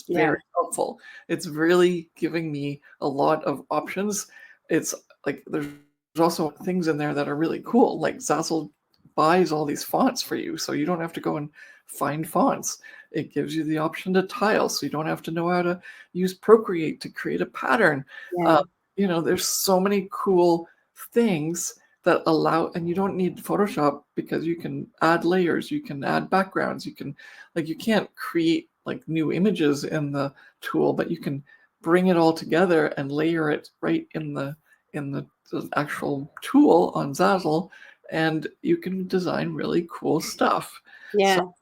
it's very helpful. It's really giving me a lot of options. It's like there's also things in there that are really cool. Like Zazzle buys all these fonts for you, so you don't have to go and find fonts. It gives you the option to tile, so you don't have to know how to use Procreate to create a pattern. Yeah. There's so many cool things that allow, and you don't need Photoshop because you can add layers, you can add backgrounds, you can't create like new images in the tool, but you can bring it all together and layer it right in the actual tool on Zazzle, and you can design really cool stuff. Yeah. So,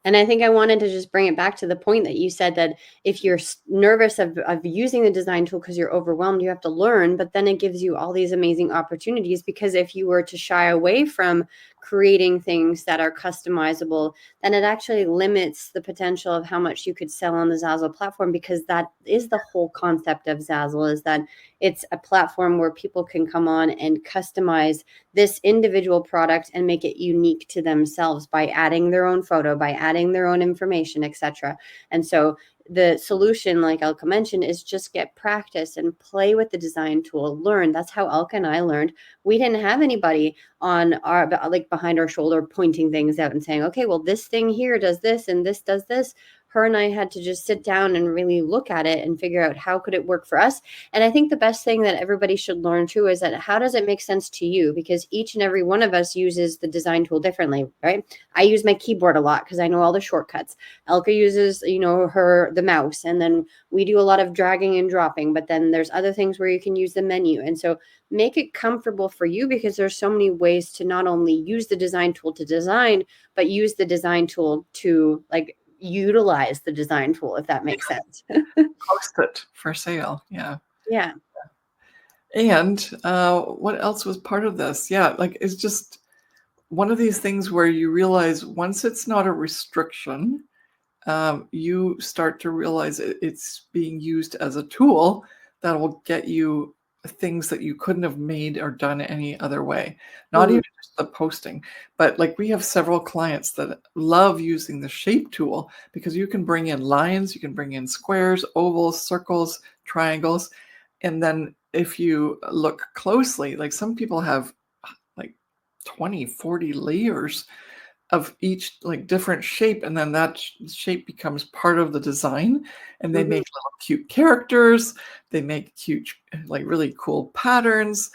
and I think I wanted to just bring it back to the point that you said that if you're nervous of using the design tool because you're overwhelmed, you have to learn, but then it gives you all these amazing opportunities, because if you were to shy away from creating things that are customizable, then it actually limits the potential of how much you could sell on the Zazzle platform, because that is the whole concept of Zazzle, is that it's a platform where people can come on and customize this individual product and make it unique to themselves by adding their own photo, by adding their own information, etc. And so the solution, like Elke mentioned, is just get practice and play with the design tool, learn. That's how Elke and I learned. We didn't have anybody on our, like, behind our shoulder pointing things out and saying, okay, well, this thing here does this and this does this. Her and I had to just sit down and really look at it and figure out how could it work for us. And I think the best thing that everybody should learn too is that how does it make sense to you? Because each and every one of us uses the design tool differently, right? I use my keyboard a lot because I know all the shortcuts. Elke uses, the mouse, and then we do a lot of dragging and dropping, but then there's other things where you can use the menu. And so make it comfortable for you, because there's so many ways to not only use the design tool to design, but use the design tool to utilize the design tool, if that makes sense. post it for sale. Yeah. Yeah. And what else was part of this? Yeah, it's just one of these things where you realize once it's not a restriction, you start to realize it's being used as a tool that will get you things that you couldn't have made or done any other way. Not even just the posting, but we have several clients that love using the shape tool, because you can bring in lines, you can bring in squares, ovals, circles, triangles. And then if you look closely, some people have 20, 40 layers of each different shape, and then that shape becomes part of the design, and they make little cute characters, they make cute really cool patterns,